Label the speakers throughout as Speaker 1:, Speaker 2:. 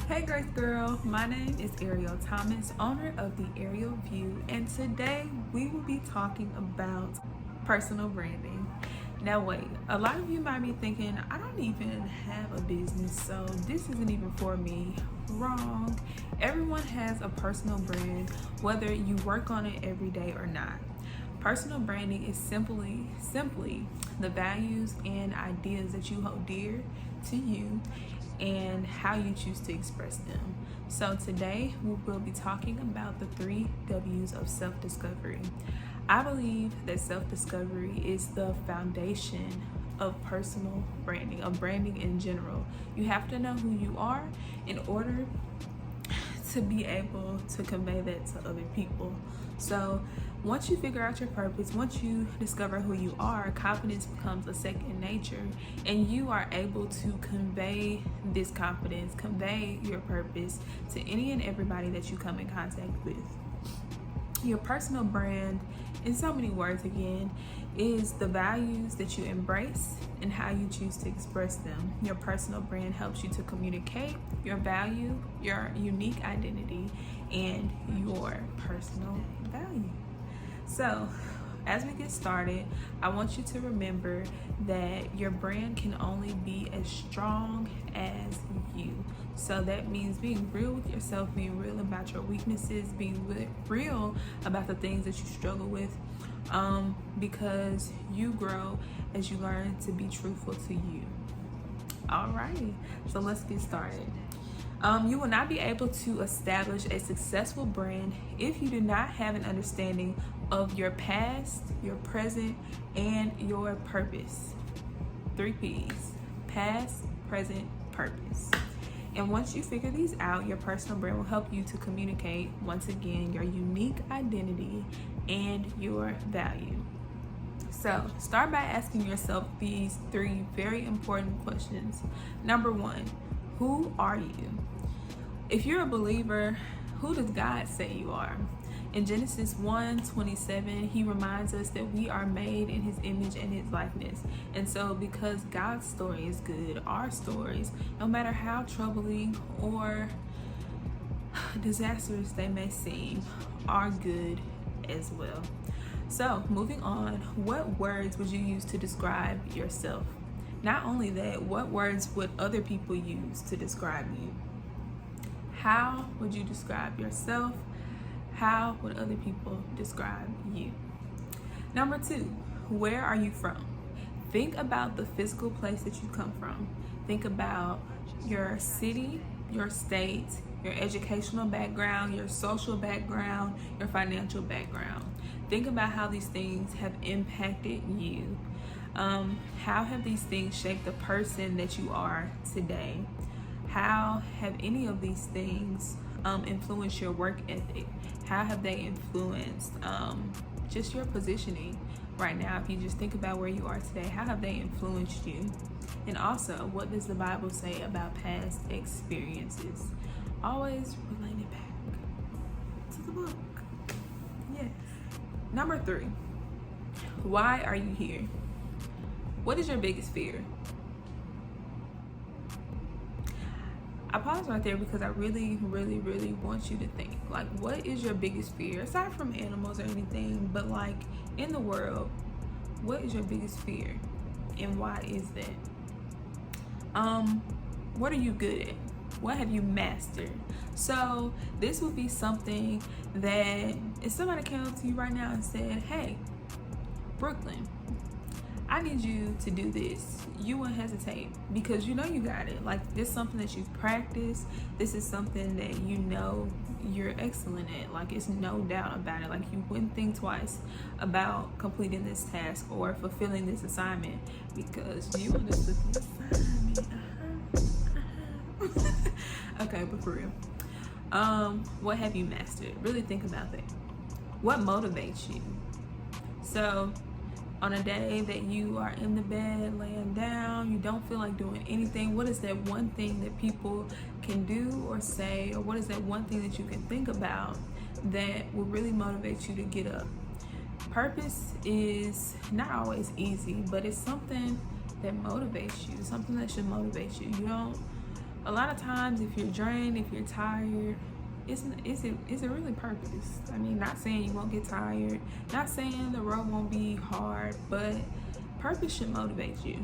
Speaker 1: Hey Grace Girl, my name is Areial Thomas, owner of the Areial View, and today we will be talking about personal branding. Now wait, a lot of you might be thinking, I don't even have a business, so this isn't even for me. Wrong. Everyone has a personal brand, whether you work on it every day or not. Personal branding is simply the values and ideas that you hold dear to you and how you choose to express them. So today we will be talking about the 3 W's of self-discovery. I believe that self-discovery is the foundation of personal branding, of branding in general. You have to know who you are in order to be able to convey that to other people. So once you figure out your purpose, once you discover who you are, confidence becomes a second nature, and you are able to convey this confidence, convey your purpose to any and everybody that you come in contact with. Your personal brand, in so many words again, is the values that you embrace and how you choose to express them. Your personal brand helps you to communicate your value, your unique identity, and your personal value. So, as we get started, I want you to remember that your brand can only be as strong as you. So that means being real with yourself, being real about your weaknesses, being real about the things that you struggle with, because you grow as you learn to be truthful to you. Alrighty, so let's get started. You will not be able to establish a successful brand if you do not have an understanding of your past, your present, and your purpose. 3 P's: past, present, purpose. And once you figure these out, your personal brand will help you to communicate, once again, your unique identity and your value. So start by asking yourself these 3 very important questions. Number 1, who are you? If you're a believer, who does God say you are? In Genesis 1:27, he reminds us that we are made in his image and his likeness. And so because God's story is good, our stories, no matter how troubling or disastrous they may seem, are good as well. So moving on, what words would you use to describe yourself? Not only that, what words would other people use to describe you? How would you describe yourself? How would other people describe you? Number 2, where are you from? Think about the physical place that you come from. Think about your city, your state, your educational background, your social background, your financial background. Think about how these things have impacted you. How have these things shaped the person that you are today? How have any of these things influenced your work ethic? How have they influenced just your positioning right now? If you just think about where you are today, how have they influenced you? And also, what does the Bible say about past experiences? Always relate it back to the book. Yes. Number 3, why are you here? What is your biggest fear? I pause right there because I really want you to think, like, what is your biggest fear? Aside from animals or anything, but like in the world, what is your biggest fear and why is that? What are you good at? What have you mastered? So this would be something that if somebody came up to you right now and said, hey, Brooklyn, I need you to do this, you wouldn't hesitate because you know you got it. Like, this is something that you've practiced. This is something that you know you're excellent at. Like, it's no doubt about it. Like, you wouldn't think twice about completing this task or fulfilling this assignment because you understood the assignment. Okay, but for real, what have you mastered? Really think about that. What motivates you? So on a day that you are in the bed, laying down, you don't feel like doing anything, what is that one thing that people can do or say, or what is that one thing that you can think about that will really motivate you to get up? Purpose is not always easy, but it's something that motivates you, something that should motivate you. You don't, a lot of times if you're drained, if you're tired, is it really purpose? I mean, not saying you won't get tired, not saying the road won't be hard, but purpose should motivate you.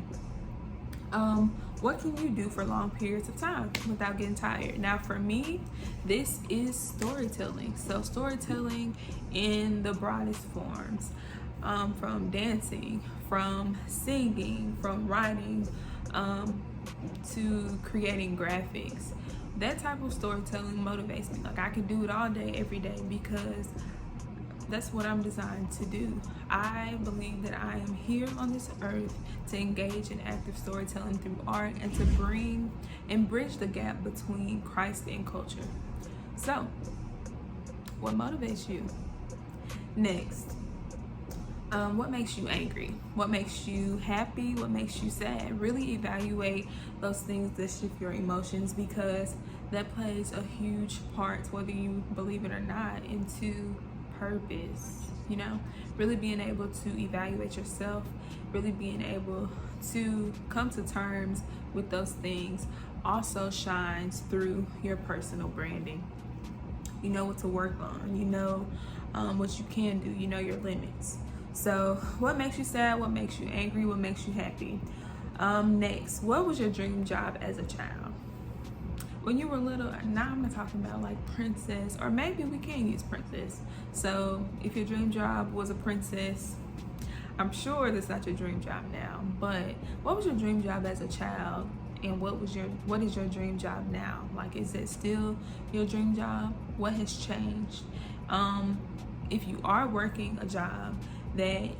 Speaker 1: What can you do for long periods of time without getting tired? Now for me, this is storytelling. So storytelling in the broadest forms, from dancing, from singing, from writing, to creating graphics. That type of storytelling motivates me. Like, I can do it all day, every day, because that's what I'm designed to do. I believe that I am here on this earth to engage in active storytelling through art and to bring and bridge the gap between Christ and culture. So, what motivates you? Next, what makes you angry? What makes you happy? What makes you sad? Really evaluate those things that shift your emotions, because that plays a huge part, whether you believe it or not, into purpose. You know, really being able to evaluate yourself, really being able to come to terms with those things also shines through your personal branding. You know what to work on, you know what you can do, you know your limits. So what makes you sad? What makes you angry? What makes you happy? Next, what was your dream job as a child? When you were little, now I'm not talking about like princess, or maybe we can use princess. So if your dream job was a princess, I'm sure that's not your dream job now, but what was your dream job as a child, and what is your dream job now? Like, is it still your dream job? What has changed? If you are working a job that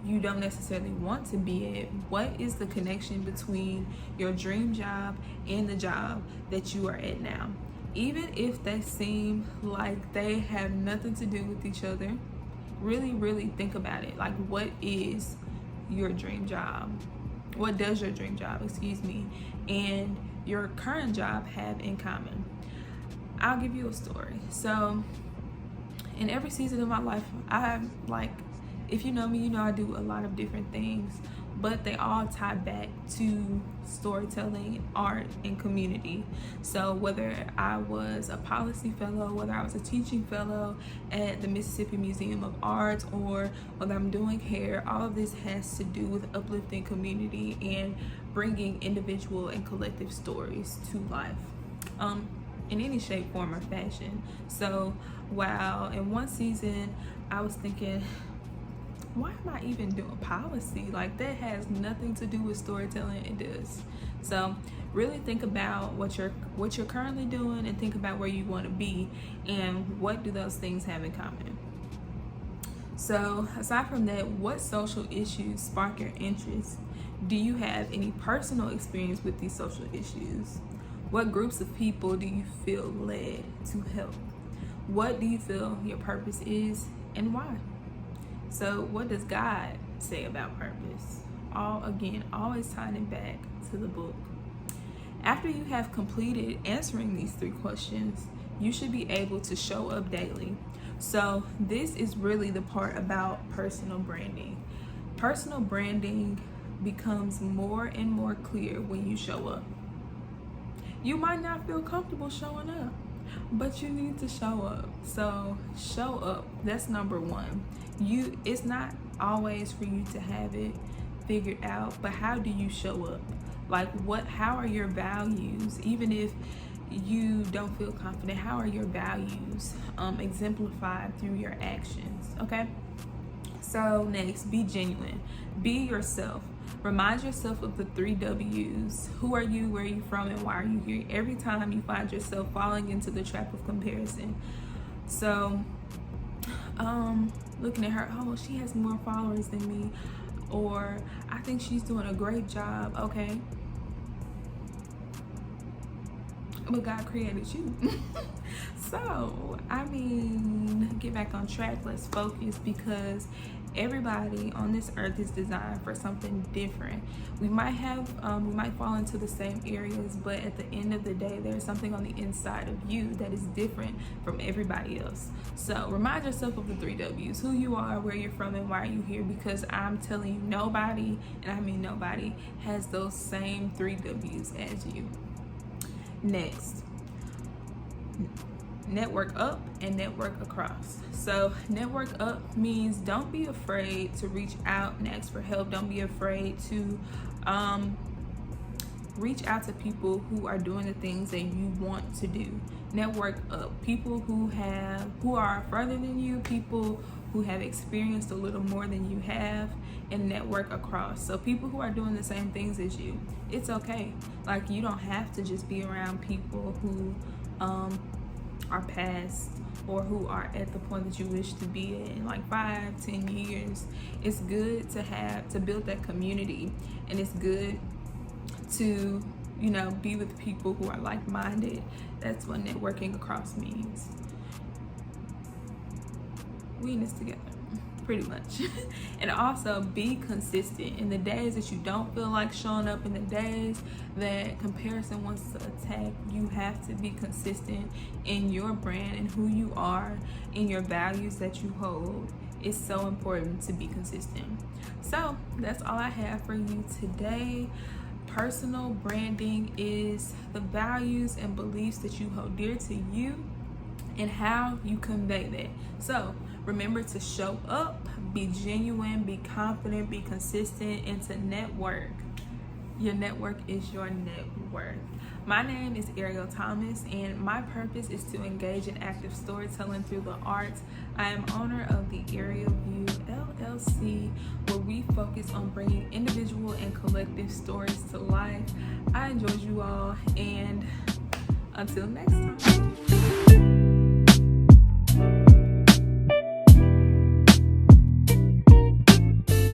Speaker 1: you don't necessarily want to be at, what is the connection between your dream job and the job that you are at now? Even if they seem like they have nothing to do with each other, really think about it. Like, what is your dream job? What does your dream job, and your current job have in common? I'll give you a story. So in every season of my life, if you know me, you know I do a lot of different things, but they all tie back to storytelling, art, and community. So whether I was a policy fellow, whether I was a teaching fellow at the Mississippi Museum of Art, or whether I'm doing hair, all of this has to do with uplifting community and bringing individual and collective stories to life, in any shape, form, or fashion. So while in one season I was thinking, why am I even doing policy? Like, that has nothing to do with storytelling. It does. So really think about what you're currently doing, and think about where you want to be, and what do those things have in common. So aside from that, what social issues spark your interest? Do you have any personal experience with these social issues? What groups of people do you feel led to help? What do you feel your purpose is, and why? So what does God say about purpose? Always tying it back to the book. After you have completed answering these 3 questions, you should be able to show up daily. So this is really the part about personal branding. Personal branding becomes more and more clear when you show up. You might not feel comfortable showing up, but you need to show up. So show up. That's number 1. It's not always for you to have it figured out, but how do you show up? Like, how are your values? Even if you don't feel confident, how are your values exemplified through your actions? Okay. So next, be genuine. Be yourself. Remind yourself of the 3 W's. Who are you, where are you from, and why are you here? Every time you find yourself falling into the trap of comparison. So looking at her, oh, she has more followers than me, or I think she's doing a great job. Okay, but God created you. So I mean, get back on track. Let's focus, because Everybody on this earth is designed for something different. We might fall into the same areas, but at the end of the day, there's something on the inside of you that is different from everybody else. So remind yourself of the 3 W's: who you are, where you're from, and why are you here, because I'm telling you, nobody, and I mean nobody, has those same 3 W's as you. Next, network up and network across. So network up means don't be afraid to reach out and ask for help. Don't be afraid to reach out to people who are doing the things that you want to do. Network up. People who are further than you, people who have experienced a little more than you have, and network across. So people who are doing the same things as you. It's okay. Like, you don't have to just be around people who are past or who are at the point that you wish to be in like 5-10 years. It's good to build that community, and it's good to be with people who are like-minded. That's what networking across means. We in this together, pretty much. And also be consistent in the days that you don't feel like showing up, in the days that comparison wants to attack. You have to be consistent in your brand and who you are, in your values that you hold. It's so important to be consistent. So that's all I have for you today. Personal branding is the values and beliefs that you hold dear to you and how you convey that. So remember to show up, be genuine, be confident, be consistent, and to network. Your network is your net worth. My name is Areial Thomas, and my purpose is to engage in active storytelling through the arts. I am owner of the Areial View LLC, where we focus on bringing individual and collective stories to life. I enjoyed you all, and until next time.